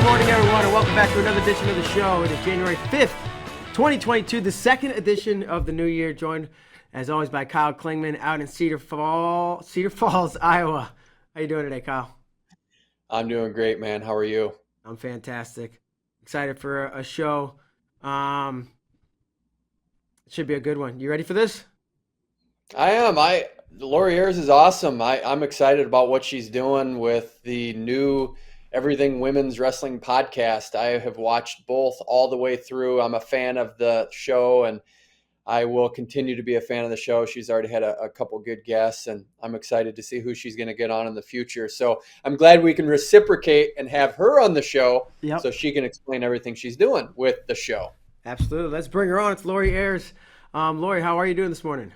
Good morning, everyone, and welcome back to another edition of the show. It is January 5th, 2022, the second edition of the new year, joined, as always, by Kyle Klingman out in Cedar Falls, Iowa. How you doing today, Kyle? I'm doing great, man. How are you? I'm fantastic. Excited for a show. It should be a good one. You ready for this? I am. Lori Ayres is awesome. I'm excited about what she's doing with the new Everything Women's Wrestling podcast. I have watched both all the way through. I'm a fan of the show, and I will continue to be a fan of the show. She's already had a couple good guests, and I'm excited to see who she's going to get on in the future. So I'm glad we can reciprocate and have her on the show so she can explain everything she's doing with the show. Absolutely. Let's bring her on. It's Lori Ayres. Lori, how are you doing this morning?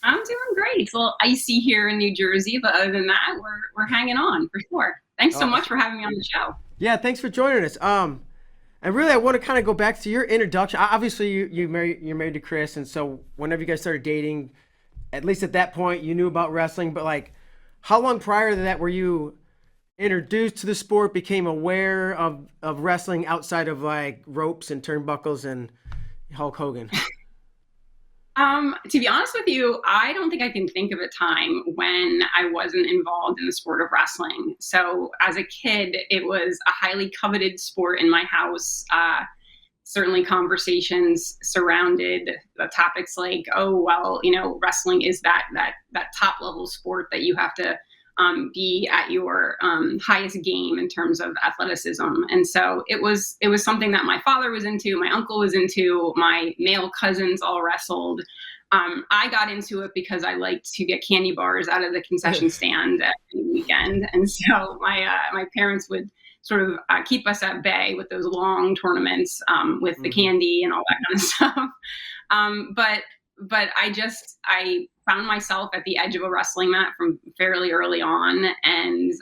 I'm doing great. It's a little icy here in New Jersey, but other than that, we're hanging on for sure. Thanks so much for having me on the show. Yeah, thanks for joining us. And really, I want to kind of go back to your introduction. Obviously, you're married to Chris, and so whenever you guys started dating, at least at that point, you knew about wrestling. But like, how long prior to that were you introduced to the sport, became aware of wrestling outside of like ropes and turnbuckles and Hulk Hogan? To be honest with you, I don't think I can think of a time when I wasn't involved in the sport of wrestling. So as a kid, it was a highly coveted sport in my house. Certainly conversations surrounded the topics like, oh, well, wrestling is that top level sport that you have to be at your highest game in terms of athleticism. And so it was something that my father was into, my uncle was into, my male cousins all wrestled. I got into it because I liked to get candy bars out of the concession stand every weekend. And so my parents would sort of keep us at bay with those long tournaments with the candy and all that kind of stuff. But I found myself at the edge of a wrestling mat from fairly early on. And,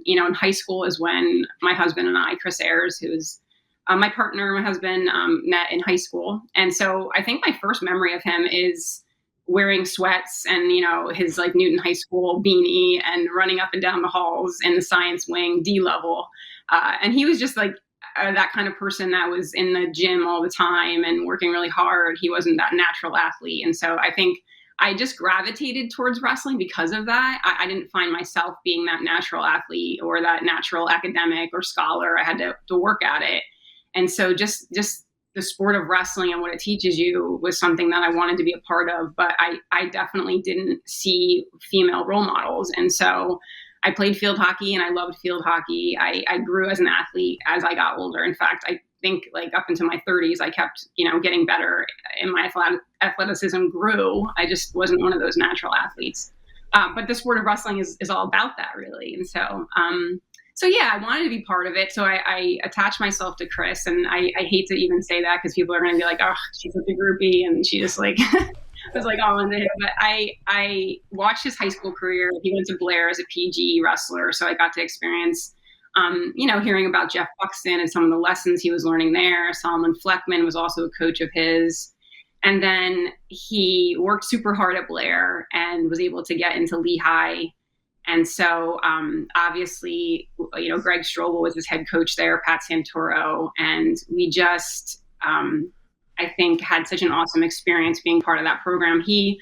in high school is when my husband and I, Chris Ayres, who's my partner, my husband, met in high school. And so I think my first memory of him is wearing sweats and, his like Newton High School beanie and running up and down the halls in the science wing, D level. And he was just like, that kind of person that was in the gym all the time and working really hard. He wasn't that natural athlete. And so I think I just gravitated towards wrestling because of that. I didn't find myself being that natural athlete or that natural academic or scholar. I had to work at it. And so just the sport of wrestling and what it teaches you was something that I wanted to be a part of. But I definitely didn't see female role models. And so I played field hockey and I loved field hockey. I grew as an athlete as I got older. In fact, I think like up into my 30s, I kept, getting better and my athleticism grew. I just wasn't one of those natural athletes. But the sport of wrestling is all about that really. And so yeah, I wanted to be part of it. So I attached myself to Chris, and I hate to even say that because people are going to be like, oh, she's such a groupie. And she just like, was like all in it. But I watched his high school career. He went to Blair as a PG wrestler. So I got to experience, hearing about Jeff Buxton and some of the lessons he was learning there. Solomon Fleckman was also a coach of his. And then he worked super hard at Blair and was able to get into Lehigh. And so obviously, Greg Strobel was his head coach there, Pat Santoro. And we just, I think, had such an awesome experience being part of that program. He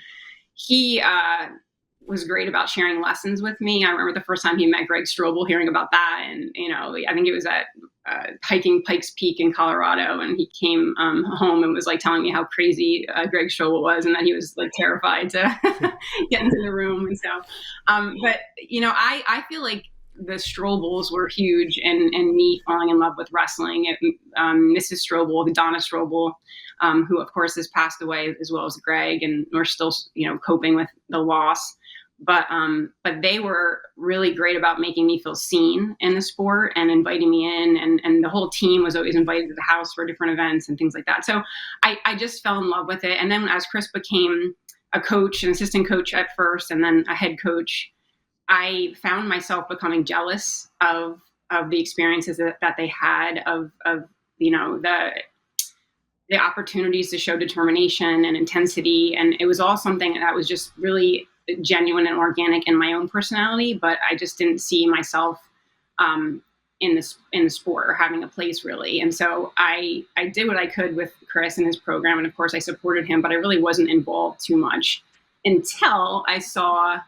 was great about sharing lessons with me. I remember the first time he met Greg Strobel, hearing about that. And, I think it was at hiking Pikes Peak in Colorado. And he came home and was like telling me how crazy Greg Strobel was and that he was like terrified to get into the room. And so, but, I feel like the Strobels were huge in me falling in love with wrestling. Mrs. Strobel, Donna Strobel, who of course has passed away, as well as Greg, and we're still, coping with the loss. But they were really great about making me feel seen in the sport and inviting me in, and the whole team was always invited to the house for different events and things like that. So I just fell in love with it. And then as Chris became a coach, an assistant coach at first, and then a head coach, I found myself becoming jealous of the experiences that they had, of the opportunities to show determination and intensity. And it was all something that was just really genuine and organic in my own personality, but I just didn't see myself in the sport, or having a place really. And so I did what I could with Chris and his program, and of course I supported him, but I really wasn't involved too much until I saw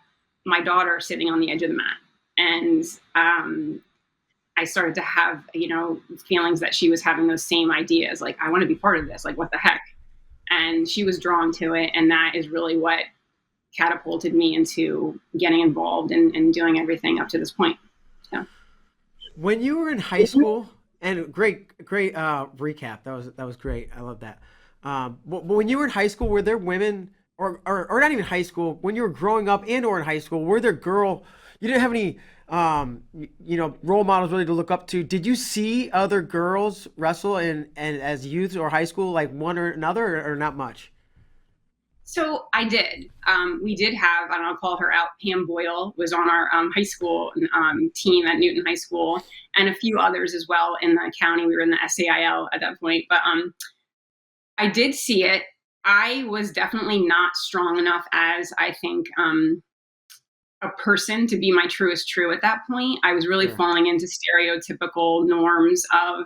my daughter sitting on the edge of the mat, and I started to have, feelings that she was having those same ideas, like, I want to be part of this, like, what the heck. And she was drawn to it, and that is really what catapulted me into getting involved and doing everything up to this point. So. When you were in high school, and great recap. That was great. I love that. But when you were in high school, were there women, or not even high school, when you were growing up and or in high school, were there you didn't have any, role models really to look up to? Did you see other girls wrestle and as youth or high school, like one or another, or not much? So I did. We did have, I'll call her out, Pam Boyle was on our high school team at Newton High School, and a few others as well in the county. We were in the SAIL at that point. But I did see it. I was definitely not strong enough as, I think, a person to be my truest true at that point. I was really falling into stereotypical norms of,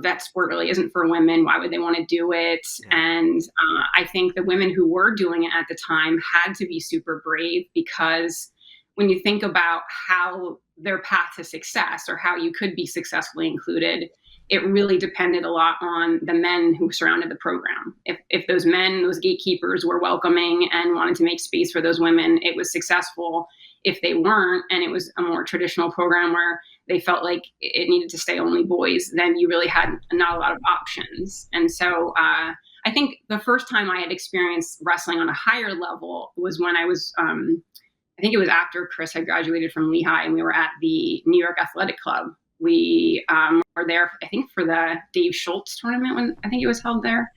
that sport really isn't for women. Why would they want to do it? Yeah. And I think the women who were doing it at the time had to be super brave, because when you think about how their path to success, or how you could be successfully included, it really depended a lot on the men who surrounded the program. If those men, those gatekeepers, were welcoming and wanted to make space for those women, it was successful. If they weren't, and it was a more traditional program where they felt like it needed to stay only boys, then you really had not a lot of options. And so I think the first time I had experienced wrestling on a higher level was when I was, I think it was after Chris had graduated from Lehigh, and we were at the New York Athletic Club. We were there, I think, for the Dave Schultz tournament, when I think it was held there.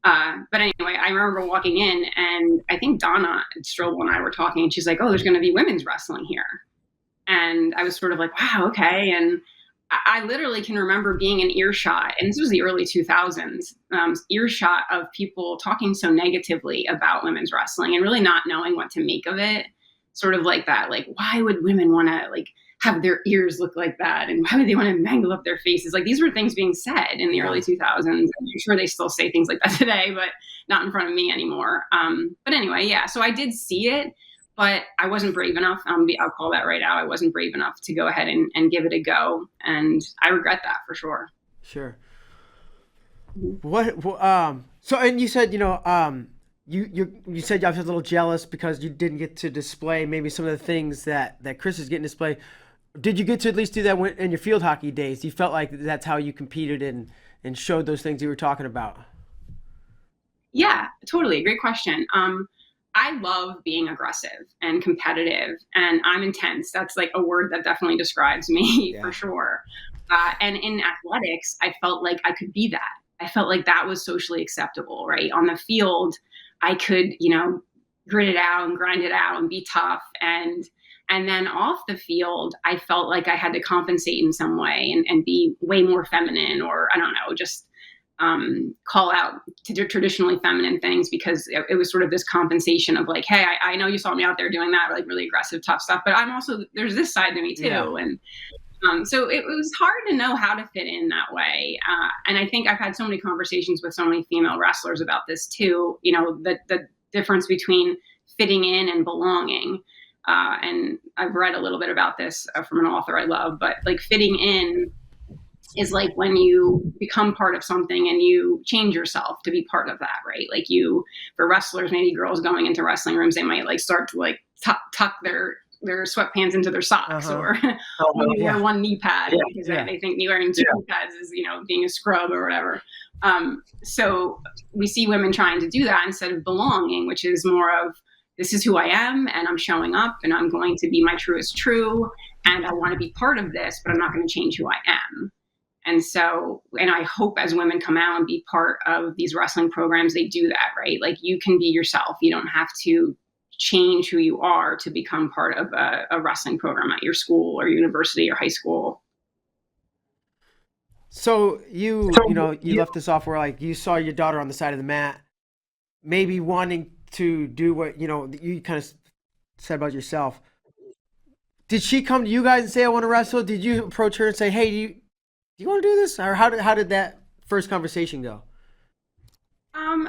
But anyway, I remember walking in, and I think Donna Strobel and I were talking, and she's like, "Oh, there's going to be women's wrestling here." And I was sort of like, wow, okay. And I literally can remember being in earshot, and this was the early 2000s, earshot of people talking so negatively about women's wrestling and really not knowing what to make of it. Sort of like that, like, why would women want to have their ears look like that? And why would they want to mangle up their faces? Like, these were things being said in the early 2000s. I'm sure they still say things like that today, but not in front of me anymore. But anyway, yeah, so I did see it, but I wasn't brave enough. I'll call that right out. I wasn't brave enough to go ahead and give it a go. And I regret that for sure. Sure. So, and you said, you said I was a little jealous because you didn't get to display maybe some of the things that Chris is getting to display. Did you get to at least do that in your field hockey days? You felt like that's how you competed and showed those things you were talking about? Yeah, totally. Great question. I love being aggressive and competitive, and I'm intense. That's like a word that definitely describes me for sure. And in athletics, I felt like I could be that. I felt like that was socially acceptable, right? On the field, I could, grit it out and grind it out and be tough. And then off the field, I felt like I had to compensate in some way and be way more feminine, or I don't know, just call out to do traditionally feminine things, because it was sort of this compensation of like, hey, I know you saw me out there doing that, like really aggressive, tough stuff, but I'm also, there's this side to me too. Yeah. And so it was hard to know how to fit in that way. And I think I've had so many conversations with so many female wrestlers about this too, the difference between fitting in and belonging. And I've read a little bit about this from an author I love, but like fitting in is like when you become part of something and you change yourself to be part of that, right? Like for wrestlers, maybe girls going into wrestling rooms, they might start to tuck their sweatpants into their socks, or only wear one knee pad because they think wearing two knee pads is, being a scrub or whatever. So we see women trying to do that instead of belonging, which is more of, this is who I am, and I'm showing up, and I'm going to be my truest true, and I want to be part of this, but I'm not going to change who I am. And so, and I hope as women come out and be part of these wrestling programs, they do that, right? Like, you can be yourself. You don't have to change who you are to become part of a wrestling program at your school or university or high school. So you left this off where like you saw your daughter on the side of the mat, maybe wanting to do what, you kind of said about yourself. Did she come to you guys and say, I want to wrestle? Did you approach her and say, hey, do you want to do this? Or how did that first conversation go?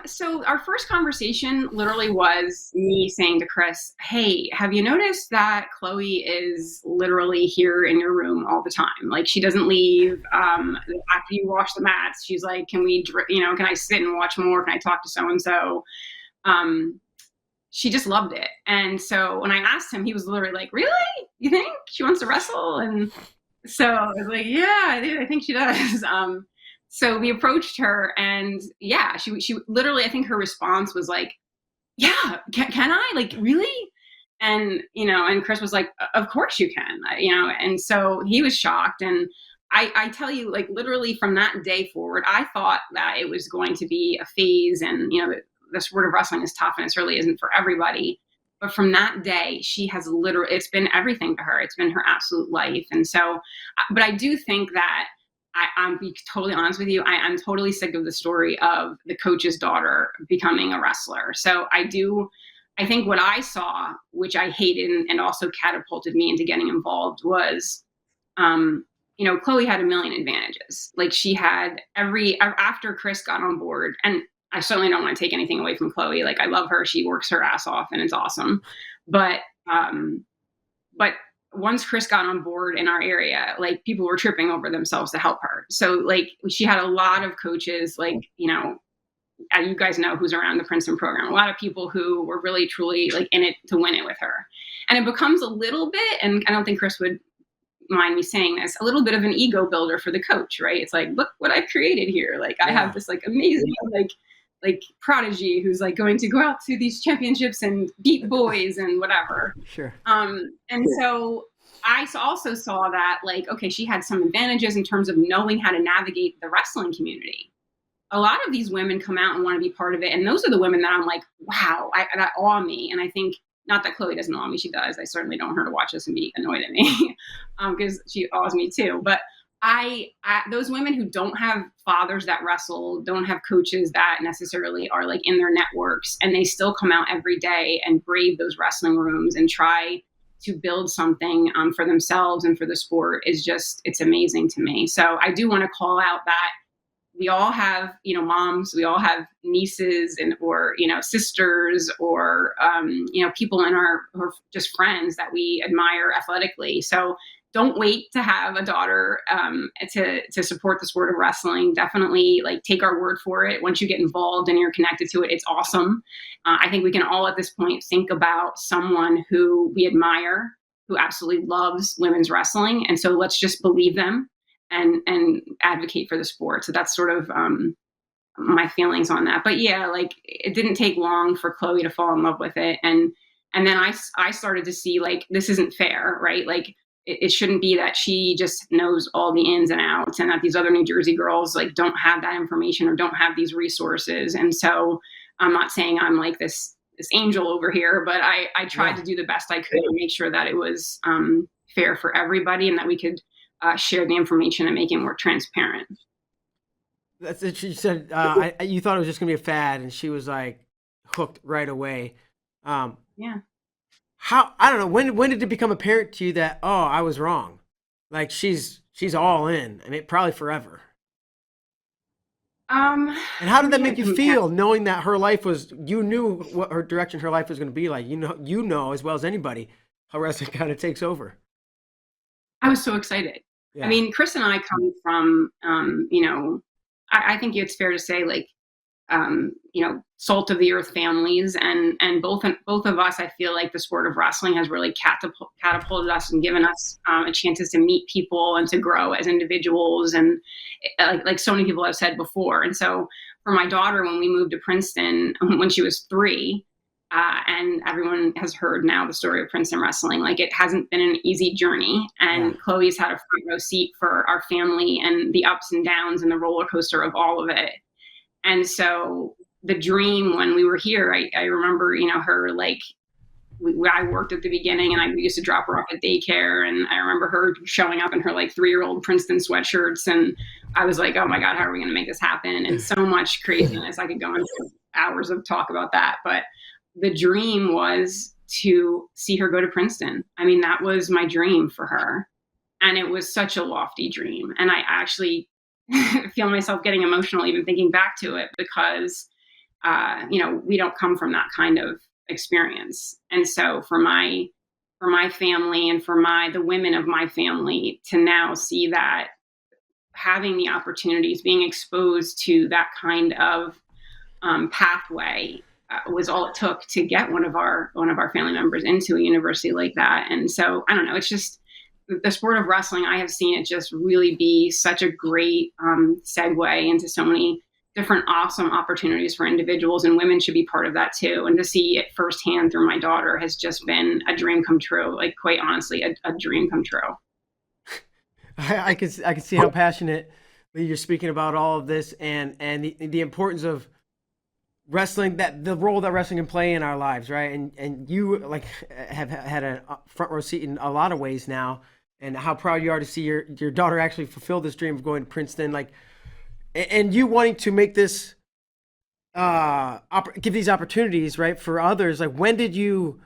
So our first conversation literally was me saying to Chris, hey, have you noticed that Chloe is literally here in your room all the time? Like, she doesn't leave. After you wash the mats, she's like, can I sit and watch more? Can I talk to so-and-so? She just loved it. And so when I asked him, he was literally like, really? You think she wants to wrestle? And so I was like, yeah, I think she does. So we approached her, and yeah, she literally, I think her response was like, yeah, can I, like, really? And, and Chris was like, of course you can, and so he was shocked. And I tell you, like, literally from that day forward, I thought that it was going to be a phase, and, the sport of wrestling is tough and it certainly isn't for everybody. But from that day, she has literally, it's been everything to her. It's been her absolute life. And so, but I do think that I'm be totally honest with you. I'm totally sick of the story of the coach's daughter becoming a wrestler. So I think what I saw, which I hated and also catapulted me into getting involved, was, Chloe had a million advantages. Like, she had after Chris got on board, and I certainly don't want to take anything away from Chloe. Like, I love her. She works her ass off and it's awesome. But once Chris got on board in our area, like, people were tripping over themselves to help her. So, like, she had a lot of coaches, like, you guys know who's around the Princeton program, a lot of people who were really, truly, like, in it to win it with her. And it becomes a little bit, and I don't think Chris would mind me saying this, a little bit of an ego builder for the coach, right? It's like, look what I've created here. Like, I have this, like, amazing, like prodigy who's, like, going to go out to these championships and beat boys and whatever. Sure. And so I also saw that, like, okay, she had some advantages in terms of knowing how to navigate the wrestling community. A lot of these women come out and want to be part of it. And those are the women that I'm like, wow, that awe me. And I think, not that Chloe doesn't awe me, she does. I certainly don't want her to watch this and be annoyed at me because she awes me too. But those women who don't have fathers that wrestle, don't have coaches that necessarily are, like, in their networks, and they still come out every day and brave those wrestling rooms and try to build something for themselves and for the sport, it's amazing to me. So I do want to call out that we all have, moms, we all have nieces or sisters or, people in our, or just friends that we admire athletically. So don't wait to have a daughter to support the sport of wrestling. Definitely, like, take our word for it. Once you get involved and you're connected to it, it's awesome. I think we can all at this point think about someone who we admire, who absolutely loves women's wrestling. And so let's just believe them and advocate for the sport. So that's sort of my feelings on that. But yeah, like, it didn't take long for Chloe to fall in love with it. And then I started to see, like, this isn't fair, right? Like, it shouldn't be that she just knows all the ins and outs and that these other New Jersey girls, like, don't have that information or don't have these resources. And so I'm not saying I'm like this angel over here, but I tried to do the best I could to make sure that it was fair for everybody and that we could share the information and make it more transparent. That's it. She said, you thought it was just gonna be a fad, and she was, like, hooked right away. Yeah. How, I don't know, when did it become apparent to you that, oh, I was wrong? Like, she's all in, and it probably forever. And how did that make you feel, knowing that her life was, you knew what her direction, her life was going to be like? You know as well as anybody how wrestling kind of takes over. I was so excited. Yeah. I mean, Chris and I come from, I think it's fair to say, like, salt of the earth families, and both of us, I feel like the sport of wrestling has really catapulted us and given us chances to meet people and to grow as individuals, and like so many people have said before. And so for my daughter, when we moved to Princeton when she was 3, and everyone has heard now the story of Princeton wrestling, like, it hasn't been an easy journey, and Chloe's had a front row seat for our family and the ups and downs and the roller coaster of all of it. And so the dream when we were here, I remember, her, like, I worked at the beginning and I used to drop her off at daycare, and I remember her showing up in her, like, 3-year-old Princeton sweatshirts, and I was like, oh my God, how are we going to make this happen? And so much craziness. I could go into hours of talk about that, but the dream was to see her go to Princeton. I mean, that was my dream for her. And it was such a lofty dream. And I actually feel myself getting emotional even thinking back to it because, we don't come from that kind of experience. And so for my family and for the women of my family to now see that having the opportunities, being exposed to that kind of pathway was all it took to get one of our family members into a university like that. And so I don't know, it's just the sport of wrestling. I have seen it just really be such a great segue into so many different awesome opportunities for individuals, and women should be part of that too. And to see it firsthand through my daughter has just been a dream come true. Like, quite honestly, a dream come true. I can see how passionate you're speaking about all of this and the importance of wrestling, that the role that wrestling can play in our lives, right? And you like have had a front row seat in a lot of ways now, and how proud you are to see your daughter actually fulfill this dream of going to Princeton, like, and you wanting to make this give these opportunities, right, for others. Like, when did you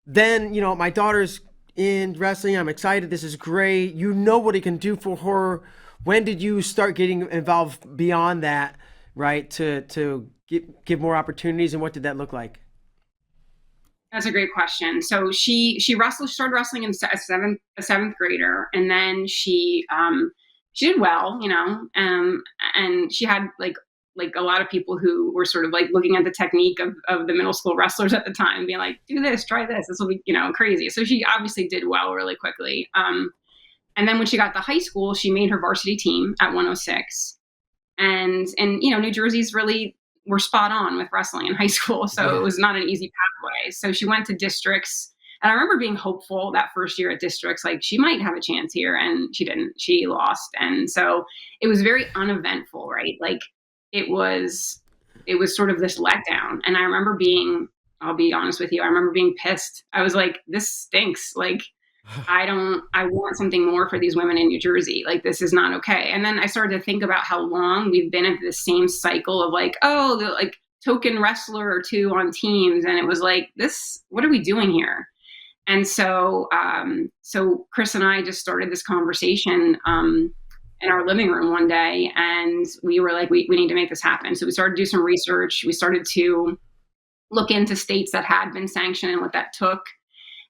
then, my daughter's in wrestling, I'm excited, this is great, what it can do for her. When did you start getting involved beyond that, right, to give more opportunities, and what did that look like? That's a great question. So she started wrestling as a seventh grader, and then she did well, and she had like a lot of people who were sort of like looking at the technique of the middle school wrestlers at the time, being like, do this, try this will be, crazy. So she obviously did well really quickly. And then when she got to high school, she made her varsity team at 106. And New Jersey's really were spot on with wrestling in high school. So it was not an easy pathway. So she went to districts. And I remember being hopeful that first year at districts, like, she might have a chance here. And she didn't. She lost. And so it was very uneventful, right? Like, it was sort of this letdown. And I remember I'll be honest with you, I remember being pissed. I was like, this stinks. Like, I want something more for these women in New Jersey. Like, this is not okay. And then I started to think about how long we've been in this same cycle of like, oh, the like token wrestler or two on teams. And it was like, what are we doing here? And so, so Chris and I just started this conversation, in our living room one day, and we were like, we need to make this happen. So we started to do some research. We started to look into states that had been sanctioned and what that took.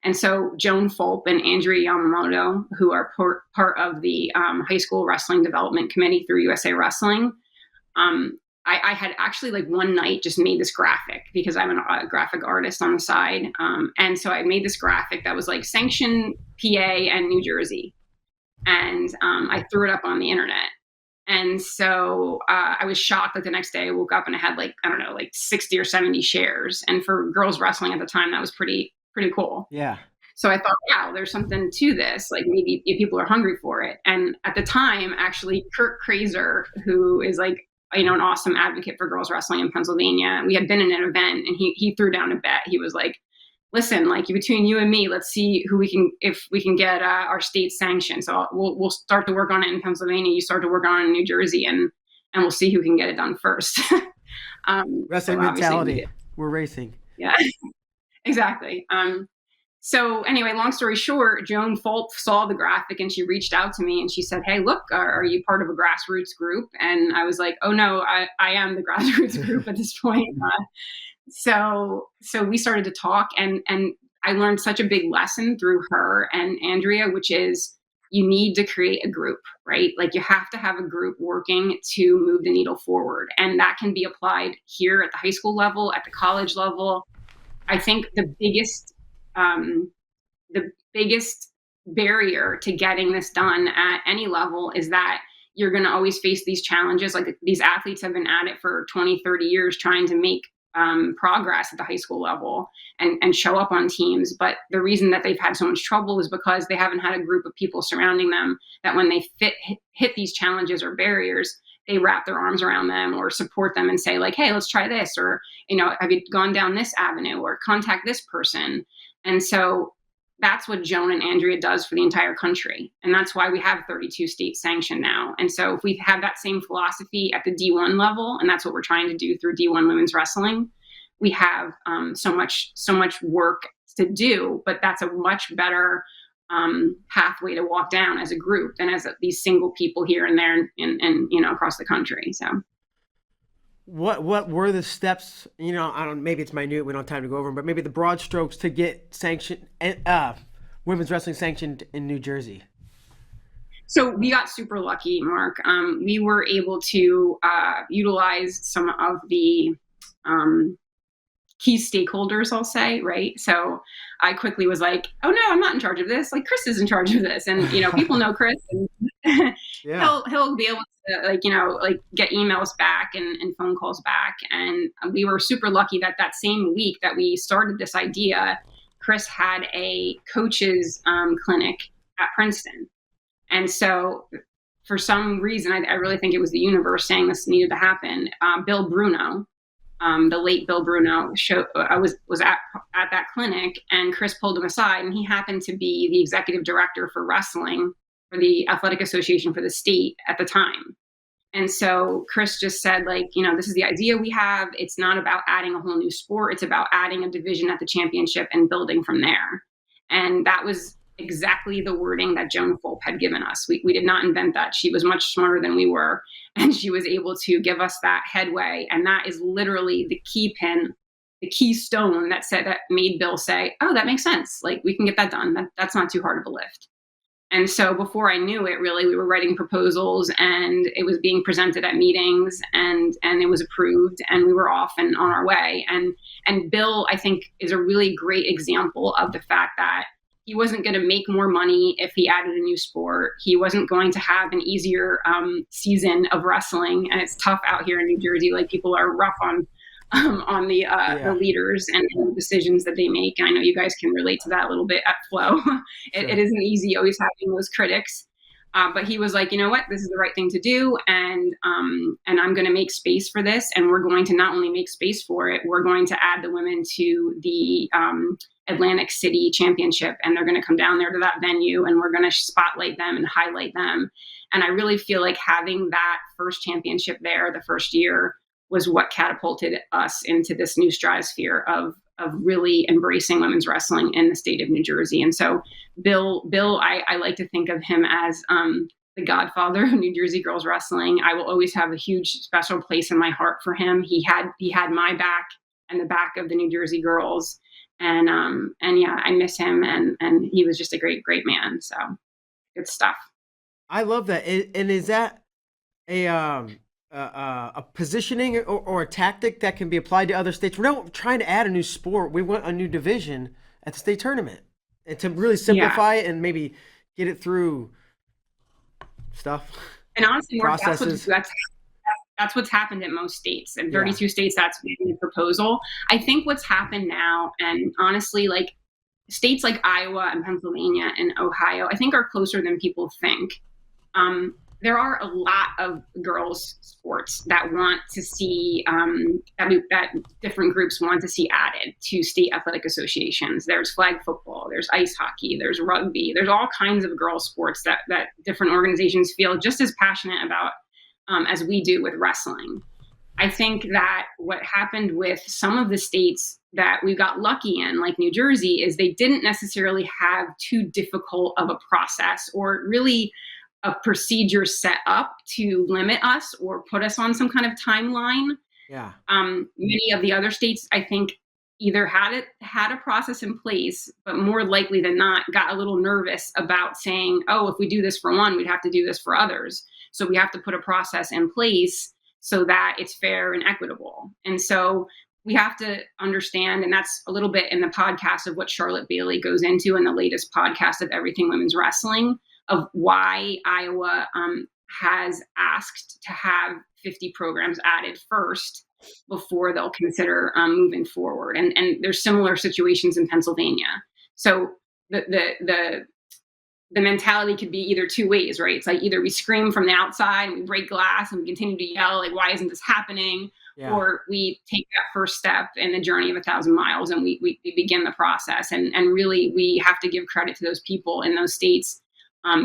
And so Joan Fulp and Andrea Yamamoto, who are part of the high school wrestling development committee through USA Wrestling, I had actually like one night just made this graphic because I'm a graphic artist on the side. And so I made this graphic that was like sanction PA and New Jersey. And I threw it up on the internet. And so I was shocked that the next day I woke up and I had like 60 or 70 shares. And for girls wrestling at the time, that was pretty cool. Yeah. So I thought, wow, there's something to this. Like, maybe if people are hungry for it. And at the time, actually, Kurt Kraser, who is like, an awesome advocate for girls wrestling in Pennsylvania, we had been in an event, and he threw down a bet. He was like, listen, like, between you and me, let's see if we can get our state sanctioned. So we'll start to work on it in Pennsylvania. You start to work on it in New Jersey, and we'll see who can get it done first. Wrestling mentality. We're racing. Yeah, exactly. So anyway, long story short, Joan Fulp saw the graphic and she reached out to me and she said, hey, look, are you part of a grassroots group? And I was like, oh no, I am the grassroots group at this point. So we started to talk, and I learned such a big lesson through her and Andrea, which is you need to create a group, right? Like, you have to have a group working to move the needle forward. And that can be applied here at the high school level, at the college level. I think the biggest barrier to getting this done at any level is that you're going to always face these challenges. Like, these athletes have been at it for 20, 30 years trying to make progress at the high school level and show up on teams. But the reason that they've had so much trouble is because they haven't had a group of people surrounding them that when they hit these challenges or barriers, they wrap their arms around them or support them and say like, hey, let's try this. Or, have you gone down this avenue, or contact this person? And so that's what Joan and Andrea does for the entire country. And that's why we have 32 states sanctioned now. And so if we have that same philosophy at the D1 level, and that's what we're trying to do through D1 women's wrestling, we have so much work to do, but that's a much better pathway to walk down as a group than as these single people here and there and across the country. So What were the steps? I don't. Maybe it's minute. We don't have time to go over them, but maybe the broad strokes to get women's wrestling sanctioned in New Jersey. So we got super lucky, Mark. We were able to utilize some of the key stakeholders, I'll say, right? So I quickly was like, oh no, I'm not in charge of this. Like Chris is in charge of this. And, people know Chris and Yeah. he'll be able to get emails back and phone calls back. And we were super lucky that same week that we started this idea, Chris had a coaches clinic at Princeton. And so for some reason, I really think it was the universe saying this needed to happen. Bill Bruno, the late Bill Bruno, I was at that clinic, and Chris pulled him aside, and he happened to be the executive director for wrestling for the Athletic Association for the state at the time. And so Chris just said, this is the idea we have. It's not about adding a whole new sport. It's about adding a division at the championship and building from there. And that was exactly the wording that Joan Fulp had given us. We did not invent that. She was much smarter than we were, and she was able to give us that headway. And that is literally the key pin, the keystone that made Bill say, oh, that makes sense. We can get that done. That's not too hard of a lift. And so before I knew it, really, we were writing proposals, and it was being presented at meetings, and it was approved, and we were off and on our way. And Bill, I think, is a really great example of the fact that he wasn't going to make more money if he added a new sport. He wasn't going to have an easier season of wrestling. And it's tough out here in New Jersey. People are rough on the leaders and the decisions that they make. And I know you guys can relate to that a little bit at Flow. It isn't easy always having those critics. But he was like, you know what, this is the right thing to do. And I'm going to make space for this. And we're going to not only make space for it, we're going to add the women to the Atlantic City Championship. And they're going to come down there to that venue, and we're going to spotlight them and highlight them. And I really feel like having that first championship there the first year was what catapulted us into this new stratosphere of really embracing women's wrestling in the state of New Jersey. And so Bill, I like to think of him as the godfather of New Jersey girls wrestling. I will always have a huge special place in my heart for him. He had my back and the back of the New Jersey girls. And yeah, I miss him. And he was just a great, great man. So good stuff. I love that. And is that a positioning or a tactic that can be applied to other states? We're not trying to add a new sport. We want a new division at the state tournament, and to really simplify it and maybe get it through stuff. And honestly, processes. That's what's happened in most states. In 32 states, that's been the proposal. I think what's happened now, and honestly, states like Iowa and Pennsylvania and Ohio, I think are closer than people think. There are a lot of girls' sports that want to see that different groups want to see added to state athletic associations. There's flag football, there's ice hockey, there's rugby, there's all kinds of girls' sports that different organizations feel just as passionate about as we do with wrestling. I think that what happened with some of the states that we got lucky in, like New Jersey, is they didn't necessarily have too difficult of a process or really a procedure set up to limit us or put us on some kind of timeline. Yeah. Many of the other states, I think, either had a process in place, but more likely than not got a little nervous about saying, oh, if we do this for one, we'd have to do this for others. So we have to put a process in place so that it's fair and equitable. And so we have to understand, and that's a little bit in the podcast of what Charlotte Bailey goes into in the latest podcast of Everything Women's Wrestling, of why Iowa has asked to have 50 programs added first before they'll consider moving forward. And there's similar situations in Pennsylvania. So the mentality could be either two ways, right? It's like either we scream from the outside and we break glass and we continue to yell, like, why isn't this happening? Yeah. Or we take that first step in the journey of 1,000 miles and we begin the process. And really, we have to give credit to those people in those states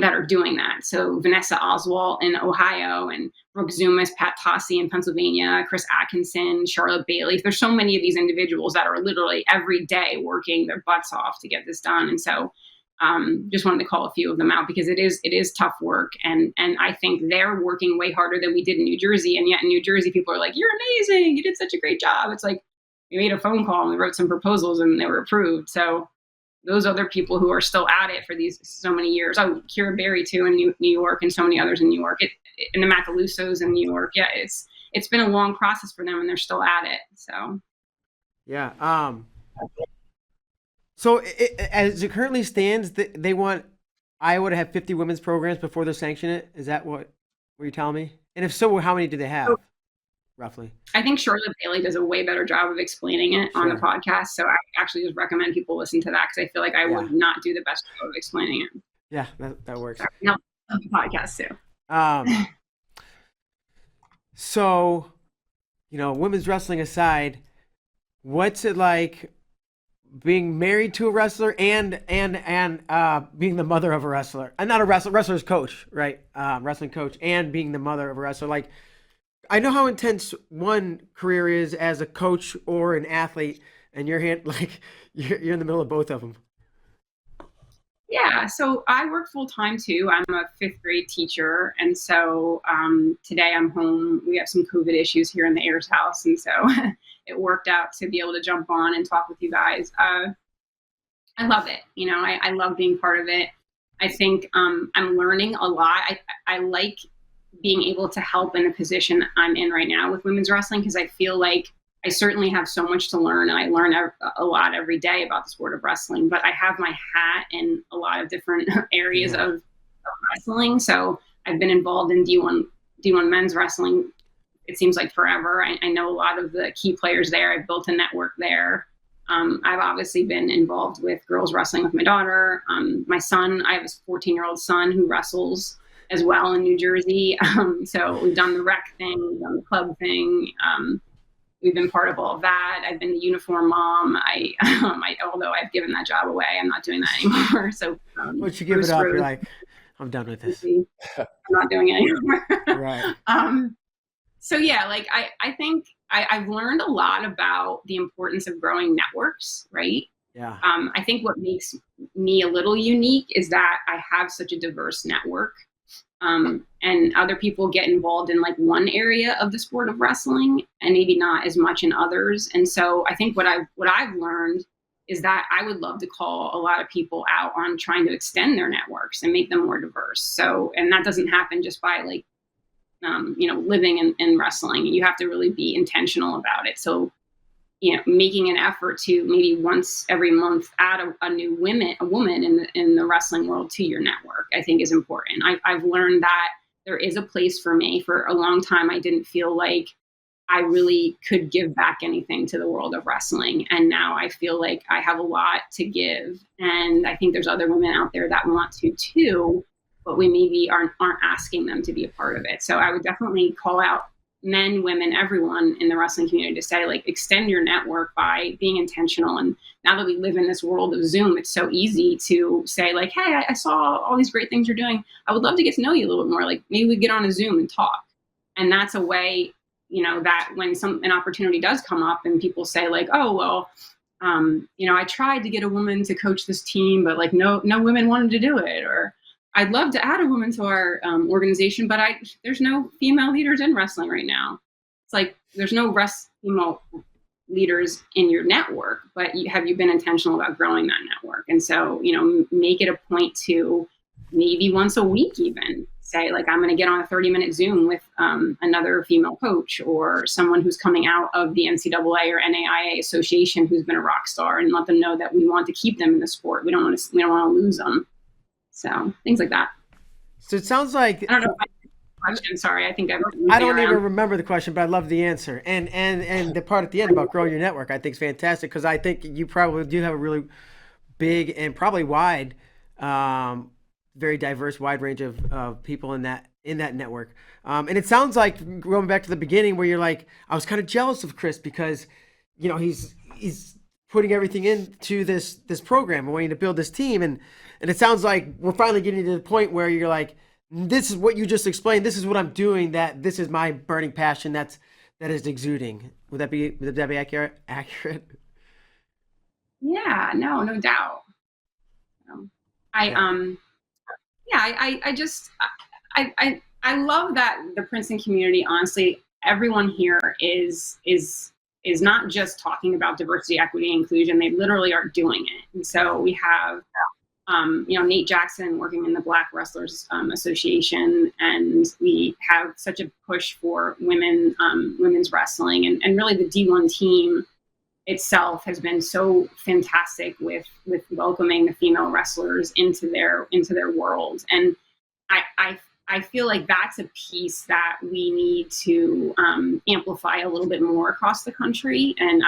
that are doing that. So Vanessa Oswalt in Ohio, and Brooke Zumas, Pat Tossi in Pennsylvania, Chris Atkinson, Charlotte Bailey. There's so many of these individuals that are literally every day working their butts off to get this done. And so just wanted to call a few of them out, because it is tough work. And I think they're working way harder than we did in New Jersey. And yet in New Jersey, people are like, you're amazing. You did such a great job. It's like, we made a phone call and we wrote some proposals and they were approved. So those other people who are still at it for these so many years. Oh, Kira Berry too in New York, and so many others in New York. And the Macalusos in New York. Yeah, it's been a long process for them, and they're still at it. So yeah. So as it currently stands, they want Iowa to have 50 women's programs before they sanction it. Is that what you're telling me? And if so, how many do they have, roughly? I think Charlotte Bailey does a way better job of explaining it on the podcast. So I actually just recommend people listen to that, because I feel like I would not do the best job of explaining it. Yeah, that works. No, the podcast too. So, women's wrestling aside, what's it like being married to a wrestler and being the mother of a wrestler? And not a wrestler's coach, right? Wrestling coach, and being the mother of a wrestler. Like, I know how intense one career is as a coach or an athlete, and you're in the middle of both of them. Yeah, so I work full time too. I'm a 5th grade teacher, and so today I'm home. We have some COVID issues here in the Ayres house, and so it worked out to be able to jump on and talk with you guys. I love it. I love being part of it. I think I'm learning a lot. I like being able to help in the position I'm in right now with women's wrestling, because I feel like I certainly have so much to learn, and I learn a lot every day about the sport of wrestling, but I have my hat in a lot of different areas of wrestling. So I've been involved in D1 men's wrestling, it seems like forever. I know a lot of the key players there. I've built a network there. I've obviously been involved with girls wrestling with my daughter. My son, I have a 14-year-old son who wrestles as well in New Jersey. So we've done the rec thing, we've done the club thing. We've been part of all of that. I've been the uniform mom. Although I've given that job away, I'm not doing that anymore. So once you give it up, you're like, I'm done with this. I'm not doing it anymore. Right. So yeah, like I think I've learned a lot about the importance of growing networks, right? Yeah. I think what makes me a little unique is that I have such a diverse network. And other people get involved in like one area of the sport of wrestling and maybe not as much in others. And so I think what I've learned is that I would love to call a lot of people out on trying to extend their networks and make them more diverse. So, and that doesn't happen just by like, living in wrestling. You have to really be intentional about it. So, making an effort to maybe once every month add a woman in the wrestling world to your network, I think is important. I've learned that there is a place for me. For a long time, I didn't feel like I really could give back anything to the world of wrestling. And now I feel like I have a lot to give. And I think there's other women out there that want to too, but we maybe aren't asking them to be a part of it. So I would definitely call out men, women, everyone in the wrestling community to say, like, extend your network by being intentional. And now that we live in this world of Zoom, it's so easy to say, like, hey, I saw all these great things you're doing. I would love to get to know you a little bit more. Like, maybe we get on a Zoom and talk. And that's a way, that when an opportunity does come up and people say, like, oh, well, I tried to get a woman to coach this team, but like no women wanted to do it. Or I'd love to add a woman to our organization, but there's no female leaders in wrestling right now. It's like there's no female leaders in your network, but have you been intentional about growing that network? And so, make it a point to maybe once a week even say, like, I'm going to get on a 30-minute Zoom with another female coach or someone who's coming out of the NCAA or NAIA association who's been a rock star, and let them know that we want to keep them in the sport. We don't want to lose them. So things like that. So it sounds like, I don't know if I answered the question. Sorry, I think I don't even remember the question, but I love the answer. And the part at the end about growing your network, I think is fantastic, because I think you probably do have a really big and probably wide, very diverse, wide range of people in that network. And it sounds like, going back to the beginning, where you're like, I was kind of jealous of Chris because, he's putting everything into this program and wanting to build this team. And it sounds like we're finally getting to the point where you're like, this is what you just explained. This is what I'm doing. That this is my burning passion. That is exuding. Would that be accurate? Yeah, no doubt. I love that the Princeton community, honestly, everyone here is not just talking about diversity, equity, and inclusion. They literally are doing it. And so we have, Nate Jackson working in the Black Wrestlers Association, and we have such a push for women's wrestling, and really the D1 team itself has been so fantastic with welcoming the female wrestlers into their world. And I feel like that's a piece that we need to amplify a little bit more across the country. And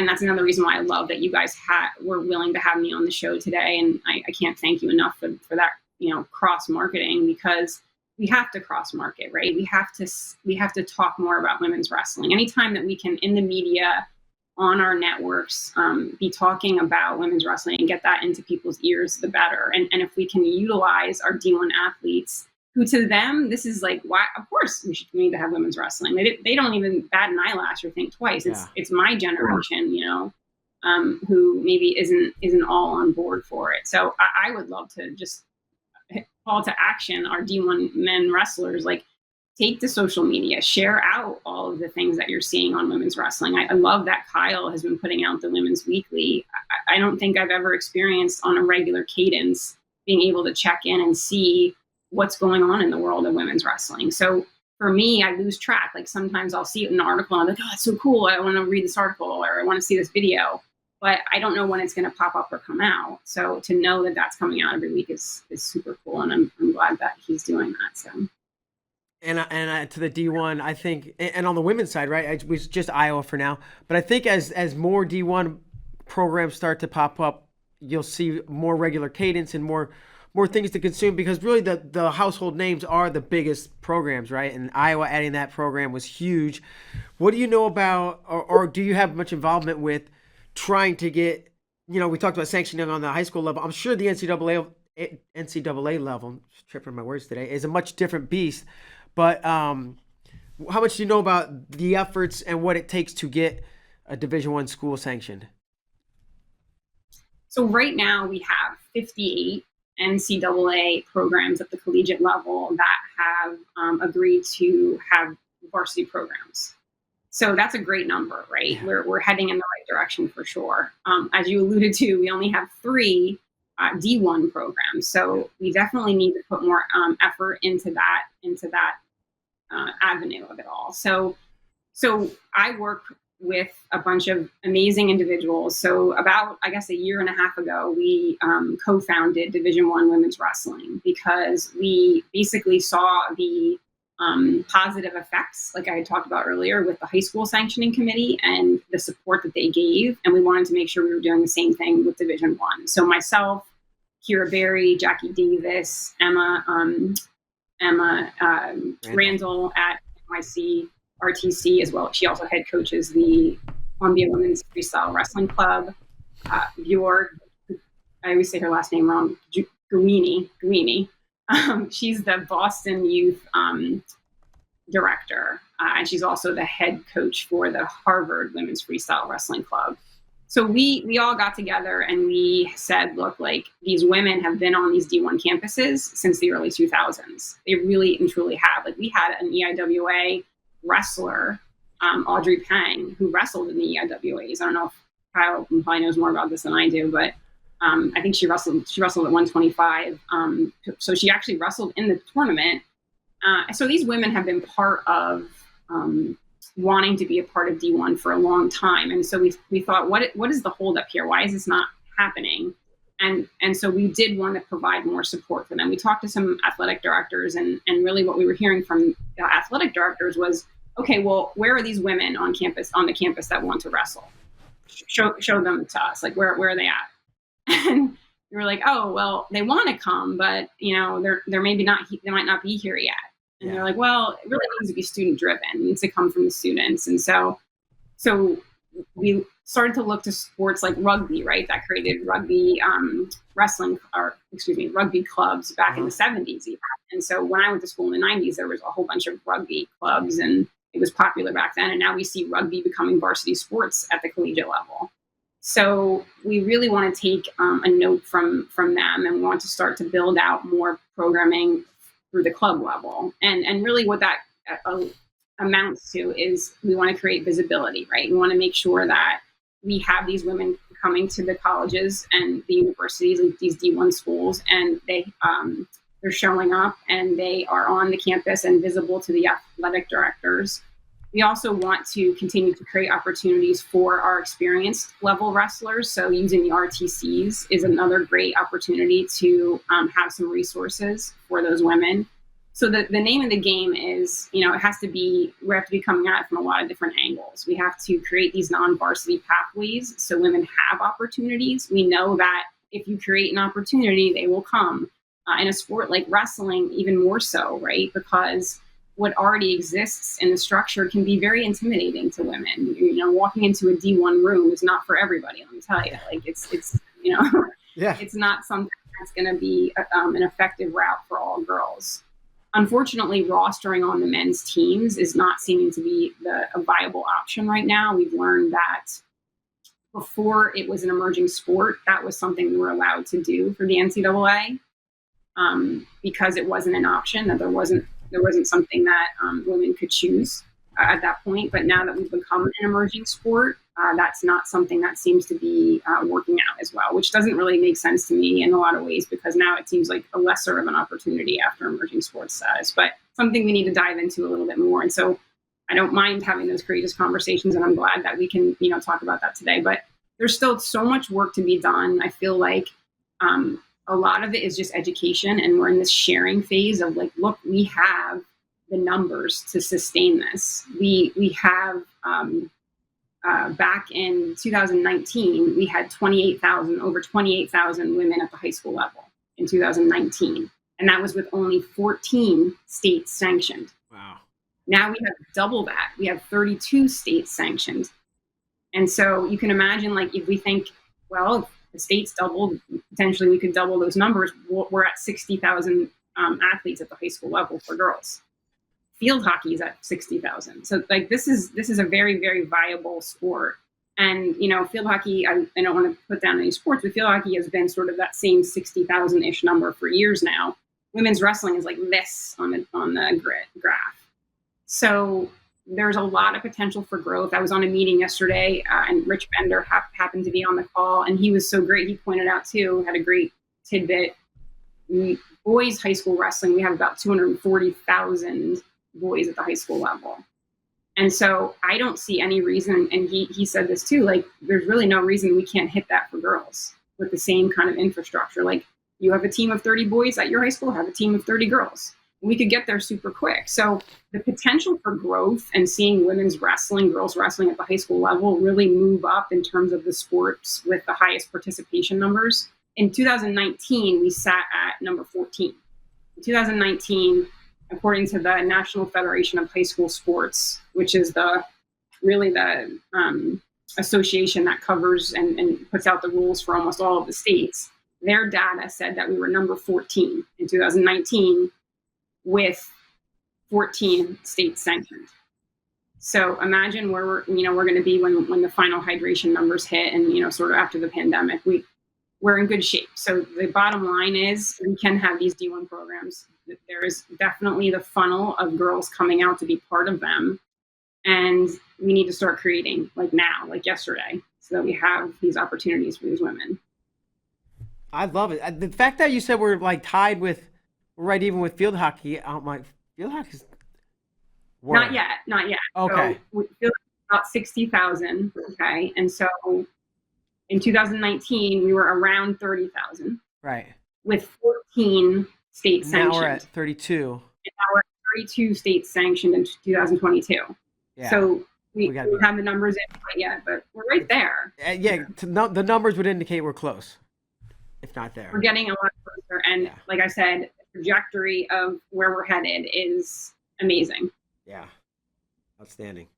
that's another reason why I love that you guys were willing to have me on the show today. And I can't thank you enough for that, cross marketing, because we have to cross market, right? We have to talk more about women's wrestling. Anytime that we can, in the media, on our networks, be talking about women's wrestling and get that into people's ears, the better. And if we can utilize our D1 athletes, who to them, this is like, why? Of course, we need to have women's wrestling. They don't even bat an eyelash or think twice. It's my generation, who maybe isn't all on board for it. So I would love to just call to action our D1 men wrestlers, like, take to social media, share out all of the things that you're seeing on women's wrestling. I love that Kyle has been putting out the Women's Weekly. I don't think I've ever experienced on a regular cadence being able to check in and see what's going on in the world of women's wrestling. So for me, I lose track. Like, sometimes I'll see an article and I'm like, oh, it's so cool. I want to read this article, or I want to see this video, but I don't know when it's going to pop up or come out. So to know that that's coming out every week is super cool. And I'm glad that he's doing that. So. And to the D1, I think, and on the women's side, right? It was just Iowa for now, but I think as more D1 programs start to pop up, you'll see more regular cadence and more things to consume, because really the household names are the biggest programs, right? And Iowa adding that program was huge. What do you know about, or do you have much involvement with trying to get, we talked about sanctioning on the high school level. I'm sure the NCAA level, I'm tripping my words today, is a much different beast. But how much do you know about the efforts and what it takes to get a Division I school sanctioned? So right now we have 58 NCAA programs at the collegiate level that have agreed to have varsity programs. So that's a great number, right? Yeah. We're heading in the right direction for sure. As you alluded to, we only have 3 D1 programs. So we definitely need to put more effort into that avenue of it all. So I work with a bunch of amazing individuals. So about, I guess, a year and a half ago, we co-founded Division I Women's Wrestling, because we basically saw the positive effects, like I had talked about earlier, with the high school sanctioning committee and the support that they gave. And we wanted to make sure we were doing the same thing with Division I. So myself, Kira Berry, Jackie Davis, Emma Randall at NYC RTC as well. She also head coaches the Columbia Women's Freestyle Wrestling Club. Bjorg, I always say her last name wrong, Guini. She's the Boston Youth director, and she's also the head coach for the Harvard Women's Freestyle Wrestling Club. So we all got together and we said, look, like, these women have been on these D1 campuses since the early 2000s. They really and truly have. Like, we had an EIWA wrestler, Audrey Pang, who wrestled in the EIWAs. I don't know if Kyle probably knows more about this than I do, but I think she wrestled at 125. So she actually wrestled in the tournament. So these women have been part of wanting to be a part of D1 for a long time. And so we thought, what is the holdup here? Why is this not happening? And so we did want to provide more support for them. We talked to some athletic directors, and really what we were hearing from the athletic directors was, okay, well, where are these women on the campus that want to wrestle? Show them to us. Like, where are they at? And we were like, oh, well, they want to come, but they're maybe not, they might not be here yet. And they're like, well, it really needs to be student driven. It needs to come from the students. And so we started to look to sports like rugby, right? That created rugby rugby clubs back in the 70s even. And so when I went to school in the 90s, there was a whole bunch of rugby clubs, and it was popular back then. And now we see rugby becoming varsity sports at the collegiate level. So we really want to take a note from them, and we want to start to build out more programming through the club level. And really what that amounts to is we want to create visibility, right? We want to make sure that we have these women coming to the colleges and the universities, like these D1 schools, and they're showing up and they are on the campus and visible to the athletic directors. We also want to continue to create opportunities for our experienced level wrestlers. So using the RTCs is another great opportunity to have some resources for those women. So the name of the game is, we have to be coming at it from a lot of different angles. We have to create these non-varsity pathways so women have opportunities. We know that if you create an opportunity, they will come. In a sport like wrestling, even more so, right? Because what already exists in the structure can be very intimidating to women. Walking into a D1 room is not for everybody, let me tell you. Like it's it's not something that's going to be an effective route for all girls. Unfortunately, rostering on the men's teams is not seeming to be a viable option right now. We've learned that before it was an emerging sport, that was something we were allowed to do for the NCAA because it wasn't an option, that there wasn't something that women could choose at that point. But now that we've become an emerging sport, that's not something that seems to be working out as well, which doesn't really make sense to me in a lot of ways, because now it seems like a lesser of an opportunity after emerging sports status, but something we need to dive into a little bit more. And so I don't mind having those courageous conversations, and I'm glad that we can, talk about that today. But there's still so much work to be done. I feel like a lot of it is just education, and we're in this sharing phase of like, look, we have the numbers to sustain this. We have back in 2019, we had over 28,000 women at the high school level in 2019. And that was with only 14 states sanctioned. Wow. Now we have double that. We have 32 states sanctioned. And so you can imagine, like, if we think, well, if the states doubled, potentially we could double those numbers. We're at 60,000 athletes at the high school level for girls. Field hockey is at 60,000. So like this is a very, very viable sport. And, field hockey, I don't want to put down any sports, but field hockey has been sort of that same 60,000-ish number for years now. Women's wrestling is like this on the graph. So there's a lot of potential for growth. I was on a meeting yesterday and Rich Bender happened to be on the call, and he was so great. He pointed out too, had a great tidbit. Boys high school wrestling, we have about 240,000 boys at the high school level. And so I don't see any reason, and he said this too, like there's really no reason we can't hit that for girls with the same kind of infrastructure. Like you have a team of 30 boys at your high school, have a team of 30 girls. We could get there super quick. So the potential for growth and seeing women's wrestling, girls wrestling at the high school level really move up in terms of the sports with the highest participation numbers. In 2019, we sat at number 14. In 2019, according to the National Federation of High School Sports, which is the association that covers and puts out the rules for almost all of the states, their data said that we were number 14 in 2019 with 14 states sanctioned. So imagine where we're going to be when the final hydration numbers hit, and sort of after the pandemic, we're in good shape. So the bottom line is we can have these D1 programs. There is definitely the funnel of girls coming out to be part of them. And we need to start creating like now, like yesterday, so that we have these opportunities for these women. I love it. The fact that you said we're like tied with, right even with field hockey, I'm like, field hockey's... Not yet. Okay. So we feel about 60,000. Okay. And so in 2019, we were around 30,000. Right. With 14 states sanctioned. Now we're at 32. And now we're at 32 states sanctioned in 2022. Yeah. So we don't have the numbers in quite yet, but we're right there. The numbers would indicate we're close, if not there. We're getting a lot closer. And like I said, the trajectory of where we're headed is amazing. Yeah. Outstanding.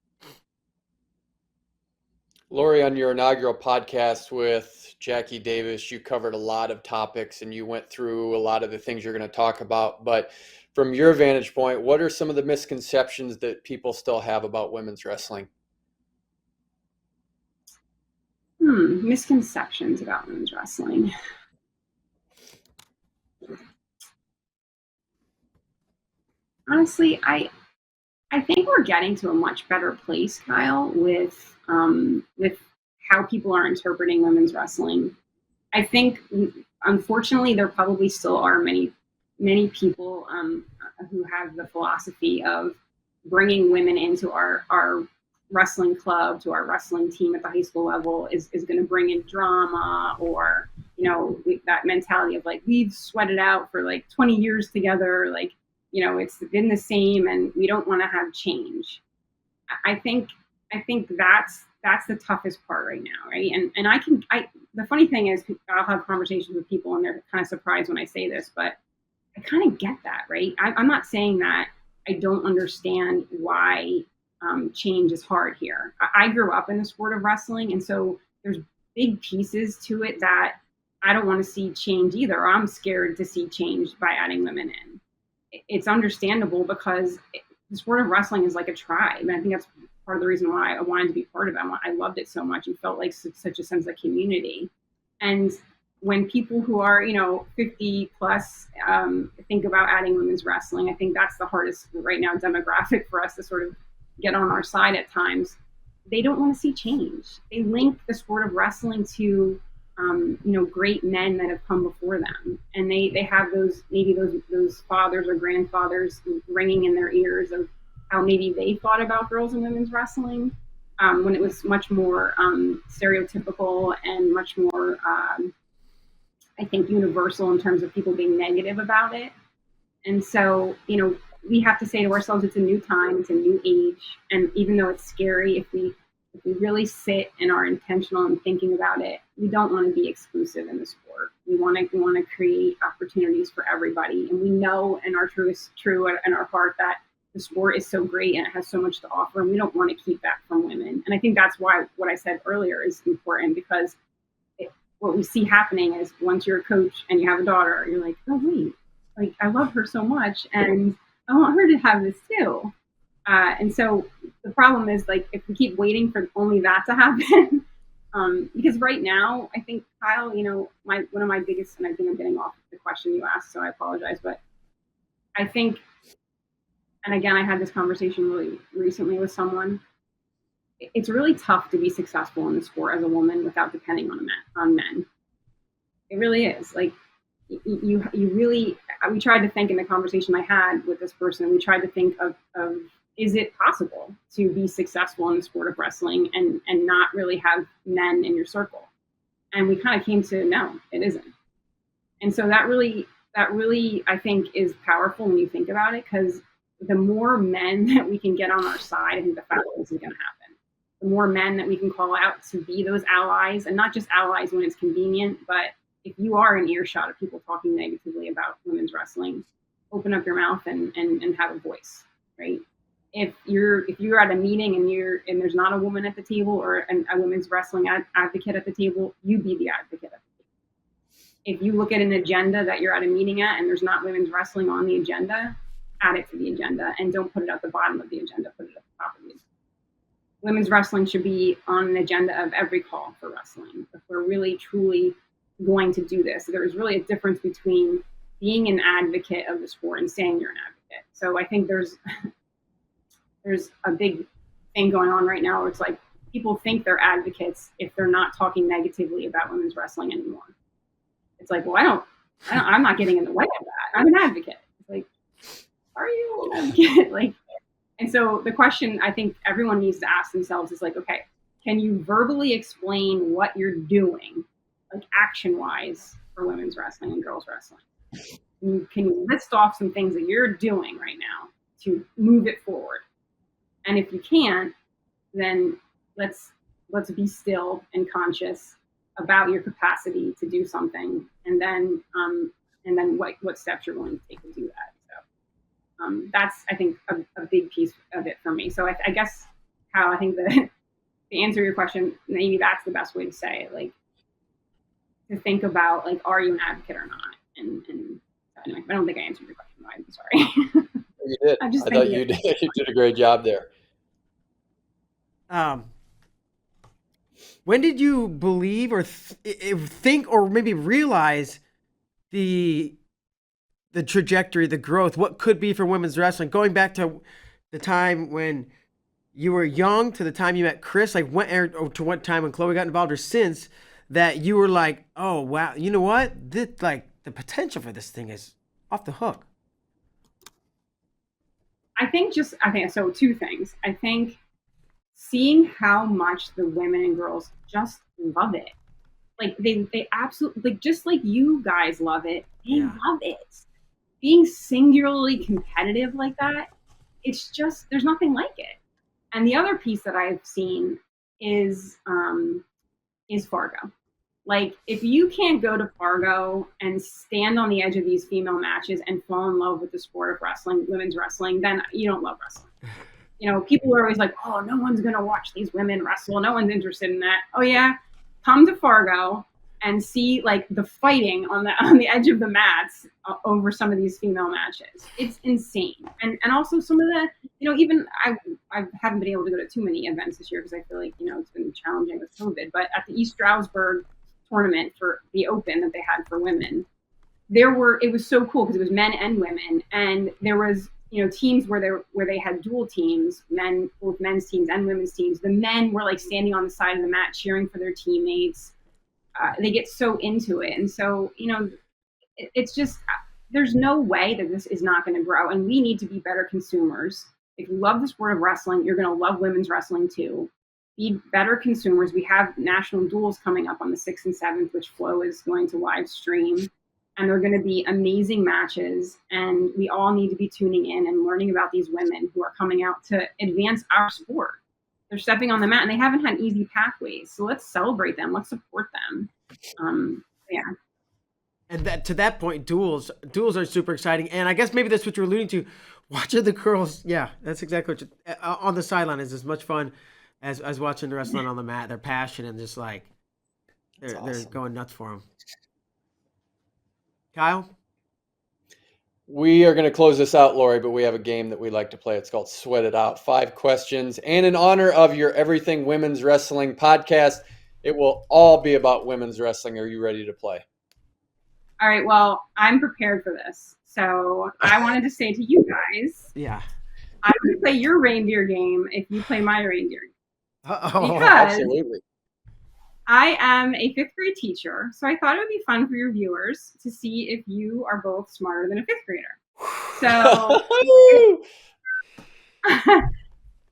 Lori, on your inaugural podcast with Jackie Davis, you covered a lot of topics and you went through a lot of the things you're going to talk about. But from your vantage point, what are some of the misconceptions that people still have about women's wrestling? Misconceptions about women's wrestling. Honestly, I think we're getting to a much better place, Kyle, with how people are interpreting women's wrestling. I think, unfortunately, there probably still are many people who have the philosophy of bringing women into our wrestling club, to our wrestling team at the high school level is going to bring in drama, or that mentality of like, we've sweated out for like 20 years together, like it's been the same and we don't want to have change. I think that's the toughest part right now, right? And I the funny thing is, I'll have conversations with people and they're kind of surprised when I say this, but I kind of get that, right? I'm not saying that I don't understand why change is hard here. I grew up in the sport of wrestling, and so there's big pieces to it that I don't want to see change either. Or I'm scared to see change by adding women in. It's understandable because the sport of wrestling is like a tribe, and I think that's part of the reason why I wanted to be part of it. I loved it so much and felt like such a sense of community. And when people who are 50 plus think about adding women's wrestling, I think that's the hardest right now demographic for us to sort of get on our side at times. They don't want to see change. They link the sport of wrestling to great men that have come before them, and they have those fathers or grandfathers ringing in their ears of how maybe they thought about girls and women's wrestling when it was much more stereotypical and much more I think universal in terms of people being negative about it. And so we have to say to ourselves, it's a new time, it's a new age, and even though it's scary, if we really sit and are intentional in thinking about it, we don't want to be exclusive in the sport. We want to create opportunities for everybody, and we know in our true in our heart that the sport is so great and it has so much to offer, and we don't want to keep that from women. And I think that's why what I said earlier is important, because what we see happening is once you're a coach and you have a daughter, you're like, oh wait, like I love her so much, and I want her to have this too. And so the problem is, like, if we keep waiting for only that to happen, because right now, I think, Kyle, one of my biggest, and I think I'm getting off the question you asked, so I apologize, but I think, and again, I had this conversation really recently with someone. It's really tough to be successful in the sport as a woman without depending on men. It really is. Like, you really, we tried to think in the conversation I had with this person, we tried to think of is it possible to be successful in the sport of wrestling and not really have men in your circle? And we kind of came to, no, it isn't. And so that really, I think, is powerful when you think about it, because the more men that we can get on our side, I think the faster this is going to happen. The more men that we can call out to be those allies, and not just allies when it's convenient, but if you are in earshot of people talking negatively about women's wrestling, open up your mouth and have a voice, right? If you're at a meeting and there's not a woman at the table, or a women's wrestling advocate at the table, you be the advocate at the table. If you look at an agenda that you're at a meeting at and there's not women's wrestling on the agenda, add it to the agenda, and don't put it at the bottom of the agenda, put it at the top of the agenda. Women's wrestling should be on an agenda of every call for wrestling. If we're really, truly going to do this, there's really a difference between being an advocate of the sport and saying you're an advocate. So I think there's a big thing going on right now where it's like people think they're advocates if they're not talking negatively about women's wrestling anymore. It's like, well, I'm not getting in the way of that. I'm an advocate. It's like, are you an advocate? Like, and so the question I think everyone needs to ask themselves is like, okay, can you verbally explain what you're doing, like action-wise, for women's wrestling and girls wrestling? Can you list off some things that you're doing right now to move it forward? And if you can't, then let's be still and conscious about your capacity to do something, and then what steps you're willing to take to do that. So that's, I think, a big piece of it for me. So I guess how I think to answer your question, maybe that's the best way to say it. Like, to think about, like, are you an advocate or not? And anyway, I don't think I answered your question. I'm sorry. You did. I thought you did. You did a great job there. When did you believe or think or maybe realize the trajectory, the growth, what could be for women's wrestling? Going back to the time when you were young to the time you met Chris, like when, or to what time when Chloe got involved, or since that you were like, oh wow, you know what? This, like, the potential for this thing is off the hook. I think so. Two things. I think seeing how much the women and girls just love it. Like they absolutely, like, just like you guys love it, they love it. Being singularly competitive like that, it's just, there's nothing like it. And the other piece that I've seen is Fargo. Like, if you can't go to Fargo and stand on the edge of these female matches and fall in love with the sport of wrestling, women's wrestling, then you don't love wrestling. You know, people are always like, oh, no one's going to watch these women wrestle. No one's interested in that. Oh, yeah. Come to Fargo and see, like, the fighting on the edge of the mats over some of these female matches. It's insane. And also some of the, you know, even I haven't been able to go to too many events this year because I feel like, you know, it's been challenging with COVID. But at the East Stroudsburg tournament for the Open that they had for women, it was so cool because it was men and women, and there was, you know, teams where they had dual teams, both men's teams and women's teams. The men were like standing on the side of the mat cheering for their teammates. They get so into it, and so, you know, it's just, there's no way that this is not going to grow, and we need to be better consumers. If you love the sport of wrestling, you're going to love women's wrestling too. Be better consumers. We have national duels coming up on the 6th and 7th, which Flo is going to live stream. And they're going to be amazing matches. And we all need to be tuning in and learning about these women who are coming out to advance our sport. They're stepping on the mat and they haven't had easy pathways. So let's celebrate them. Let's support them. Yeah. And to that point, duels are super exciting. And I guess maybe that's what you're alluding to. Watching the girls, yeah, that's exactly what on the sideline is as much fun as watching the wrestling on the mat. They're passionate and just like they're going nuts for them. Kyle? We are going to close this out, Lori, but we have a game that we like to play. It's called Sweat It Out. 5 questions. And in honor of your Everything Women's Wrestling podcast, it will all be about women's wrestling. Are you ready to play? All right. Well, I'm prepared for this. So I wanted to say to you guys, I'm going to play your reindeer game if you play my reindeer game. Oh, because absolutely. I am a 5th grade teacher, so I thought it would be fun for your viewers to see if you are both smarter than a 5th grader. So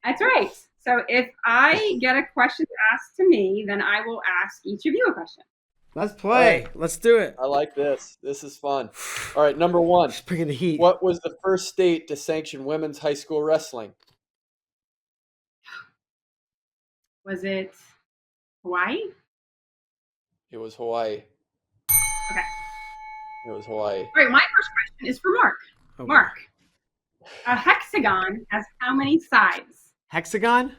that's right. So if I get a question asked to me, then I will ask each of you a question. Let's play. Right. Let's do it. I like this. This is fun. All right, number 1. Just bringing the heat. What was the first state to sanction women's high school wrestling? Was it Hawaii? It was Hawaii. Okay. It was Hawaii. All right, my first question is for Mark. Okay. Mark, a hexagon has how many sides? Hexagon?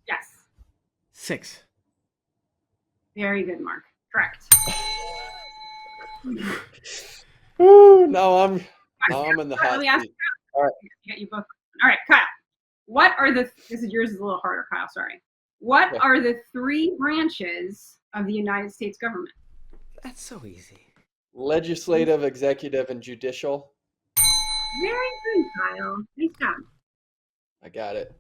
Yes. 6. Very good, Mark. Correct. Ooh, now I'm in the hot seat. All right. You both. All right, Kyle. This is yours is a little harder, Kyle, sorry. What are the 3 branches of the United States government? That's so easy. Legislative, executive, and judicial. Very good, Kyle. Nice job. I got it.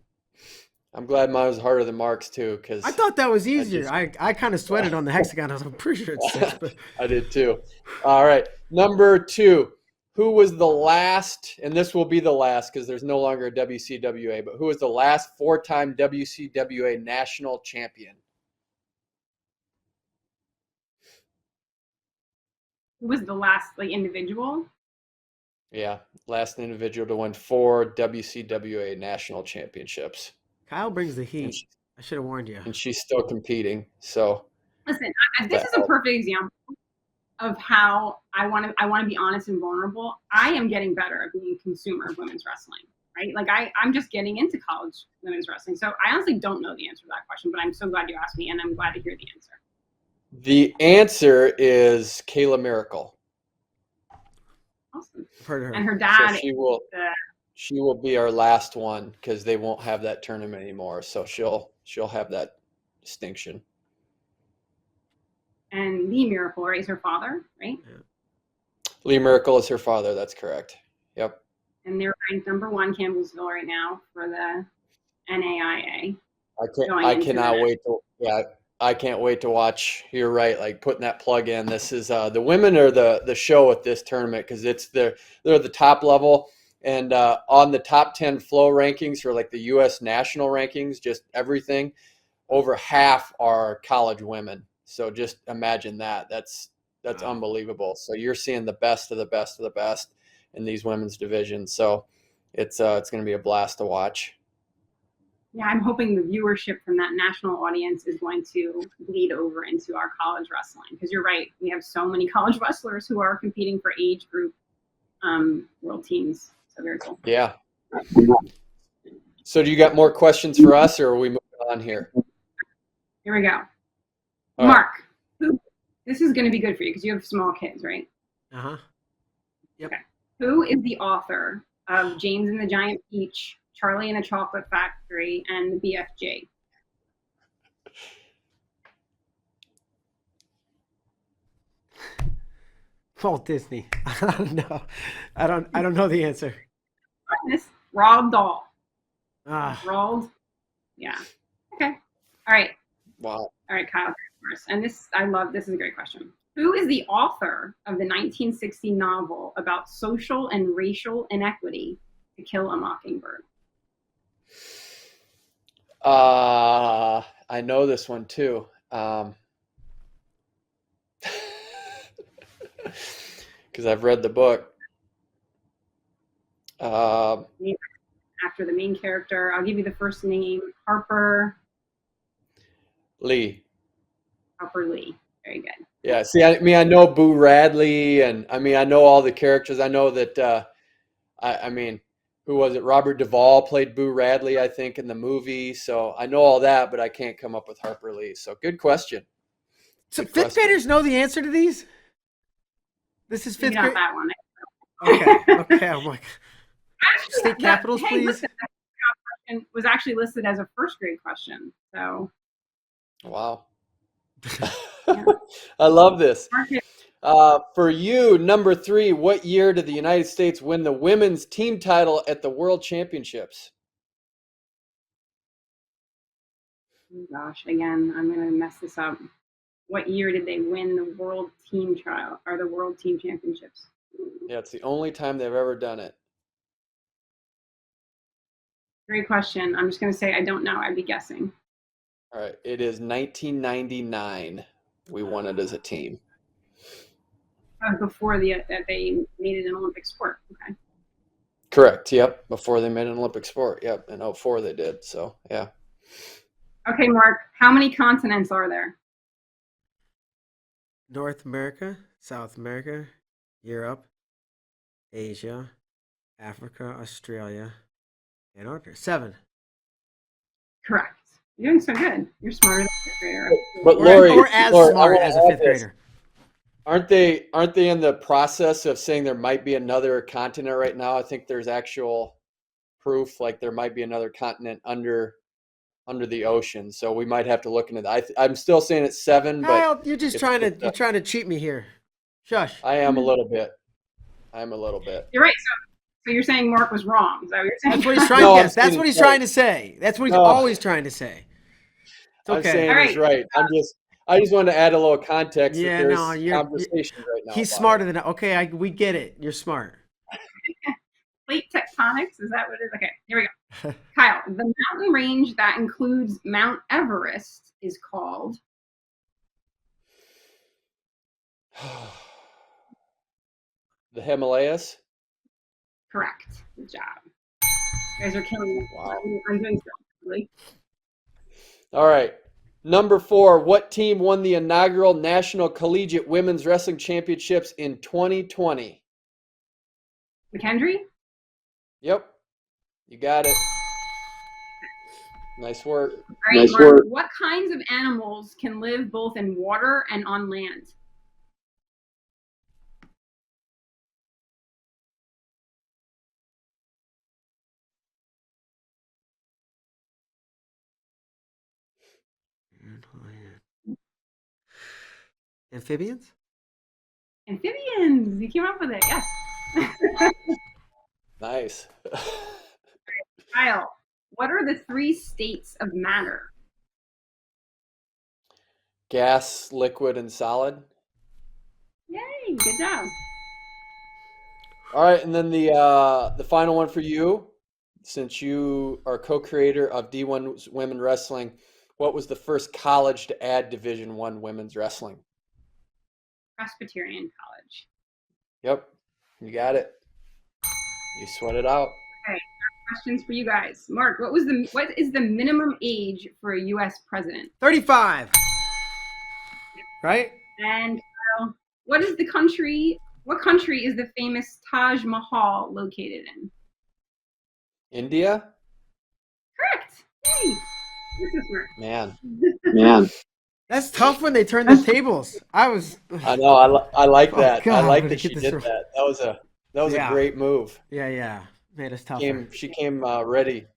I'm glad mine was harder than Mark's too, because I thought that was easier. I kind of sweated on the hexagon. I'm pretty sure it's 6. But I did too. All right, number 2. Who was the last, and this will be the last because there's no longer a WCWA, but who was the last 4-time WCWA national champion? Who was the last individual? Yeah, last individual to win 4 WCWA national championships. Kyle brings the heat. I should have warned you. And she's still competing. So listen, this is a perfect example of how I want to be honest and vulnerable. I am getting better at being a consumer of women's wrestling. right? Like I'm just getting into college women's wrestling. So I honestly don't know the answer to that question, but I'm so glad you asked me, and I'm glad to hear the answer. The answer is Kayla Miracle. Awesome. I've heard of her. And her dad. So she will be our last one because they won't have that tournament anymore. So she'll have that distinction. And Lee Miracle, right, is her father, right? Yeah. Lee Miracle is her father. That's correct. Yep. And they're ranked number 1 Campbellsville right now for the NAIA. I cannot wait I can't wait to watch. You're right. Like putting that plug in. This is the women are the show at this tournament because they're the top level. And on the top 10 flow rankings for like the U.S. national rankings, just everything, over half are college women. So just imagine that. That's wow. Unbelievable. So you're seeing the best of the best of the best in these women's divisions. So it's going to be a blast to watch. Yeah, I'm hoping the viewership from that national audience is going to bleed over into our college wrestling because you're right. We have so many college wrestlers who are competing for age group world teams. So very cool. Yeah. So do you got more questions for us or are we moving on here? Here we go. All Mark, this is going to be good for you because you have small kids, right? Uh-huh. Yep. Okay. Who is the author of James and the Giant Peach, Charlie and the Chocolate Factory, and the BFG? Walt Disney. I don't know. I don't know the answer. Roald Dahl. Roald. Yeah. Okay. All right. Wow. All right, Kyle. First. And this is a great question. Who is the author of the 1960 novel about social and racial inequity, To Kill a Mockingbird? I know this one too. Because I've read the book. After the main character, I'll give you the first name, Harper Lee. Harper Lee. Very good. Yeah. See, I know Boo Radley, and I know all the characters. I know that. Who was it? Robert Duvall played Boo Radley, I think, in the movie. So I know all that, but I can't come up with Harper Lee. So good question. So fifth graders know the answer to these? This is fifth grade. Not that one. Okay. I'm like, state capitals, please. Listen, that question was actually listed as a first grade question. So. Wow. Yeah. I love this. For you, number 3, what year did the United States win the women's team title at the World Championships? Oh gosh, again, I'm going to mess this up. What year did they win the World Team Trial or the World Team Championships? Yeah, it's the only time they've ever done it. Great question. I'm just going to say I don't know. I'd be guessing. All right, it is 1999. We won it as a team. Before that they made it an Olympic sport. Okay. Correct. Yep. Before they made an Olympic sport. Yep. In 2004 they did. So yeah. Okay, Mark. How many continents are there? North America, South America, Europe, Asia, Africa, Australia, Antarctica. 7. Correct. You're doing so good. You're smarter than a fifth grader. But Lori, or as smart as a fifth grader. Aren't they in the process of saying there might be another continent right now? I think there's actual proof like there might be another continent under the ocean. So we might have to look into that. I'm still saying it's 7, Kyle, but you're just trying to cheat me here. Shush. I am a little bit. You're right. So you're saying Mark was wrong. Is that what you're saying? That's what he's trying to guess. That's what he's trying to say. That's what he's always trying to say. It's okay. I'm saying he's right. I just wanted to add a little context. Yeah, that there's conversation right now. He's smarter than okay. We get it. You're smart. Plate tectonics, is that what it is? Okay, here we go. Kyle, the mountain range that includes Mount Everest is called? The Himalayas? Correct. Good job. You guys are killing me. Wow. I'm doing so really. All right. Number 4, what team won the inaugural National Collegiate Women's Wrestling Championships in 2020? McKendree? Yep. You got it. Nice work. All right, Mark, what kinds of animals can live both in water and on land? Amphibians? Amphibians. You came up with it. Yes. Nice. Kyle, what are the 3 states of matter? Gas, liquid, and solid. Yay, good job. All right, and then the final one for you, since you are co-creator of D1 Women Wrestling, what was the first college to add Division I women's wrestling? Presbyterian College. Yep, you got it. You sweat it out. Okay, questions for you guys. Mark, what is the minimum age for a U.S. president? 35. Right? And Kyle, what country is the famous Taj Mahal located in? India? Correct. Hey, this is Man. That's tough when they turn the tables. I know. I like that. God, I like I'm that gonna she get did this that. That was Yeah. a great move. Yeah. Made us tougher. She came ready.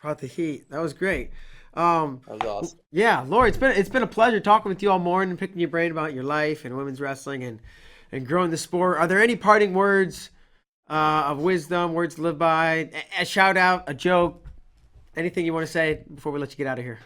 Brought the heat. That was great. That was awesome. Yeah, Lori, it's been a pleasure talking with you all morning, picking your brain about your life and women's wrestling and growing the sport. Are there any parting words of wisdom, words to live by, a shout out, a joke, anything you want to say before we let you get out of here?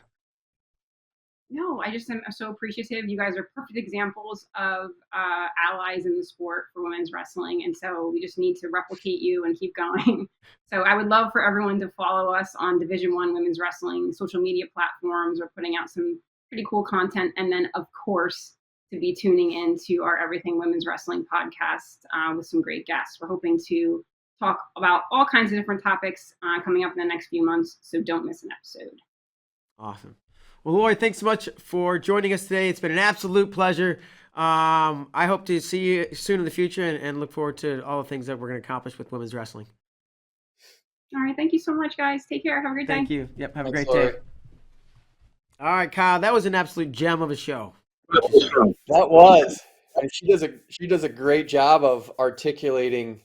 No, I just am so appreciative. You guys are perfect examples of allies in the sport for women's wrestling. And so we just need to replicate you and keep going. So I would love for everyone to follow us on Division I Women's Wrestling social media platforms. We're putting out some pretty cool content. And then, of course, to be tuning into our Everything Women's Wrestling podcast with some great guests. We're hoping to talk about all kinds of different topics coming up in the next few months. So don't miss an episode. Awesome. Well, Lori, thanks so much for joining us today. It's been an absolute pleasure. I hope to see you soon in the future and look forward to all the things that we're going to accomplish with women's wrestling. All right. Thank you so much, guys. Take care. Have a great day. Thank you. Yep. Have a Thanks, great Lori. day. All right, Kyle, that was an absolute gem of a show. That was. And she does a great job of articulating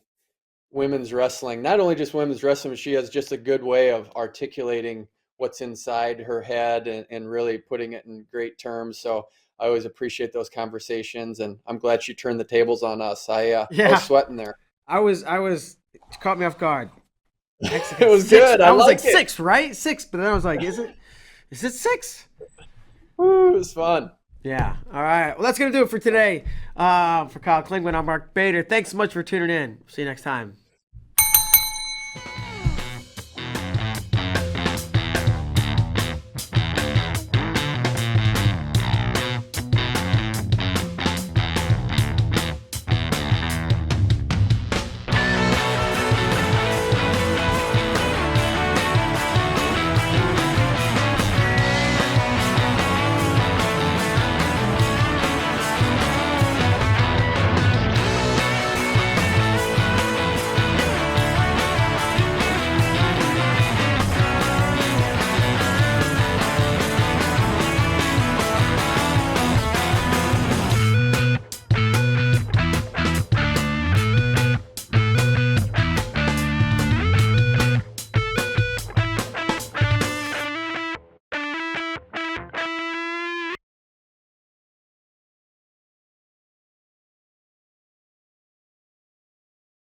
women's wrestling. Not only just women's wrestling, but she has just a good way of articulating what's inside her head and really putting it in great terms. So I always appreciate those conversations, and I'm glad she turned the tables on us. I was sweating there. I was it caught me off guard. It was 6. good. I was like it. 6, right? 6, but then I was like, is it 6? Woo, it was fun. Yeah. All right. Well, that's going to do it for today. For Kyle Klingman, I'm Mark Bader. Thanks so much for tuning in. See you next time.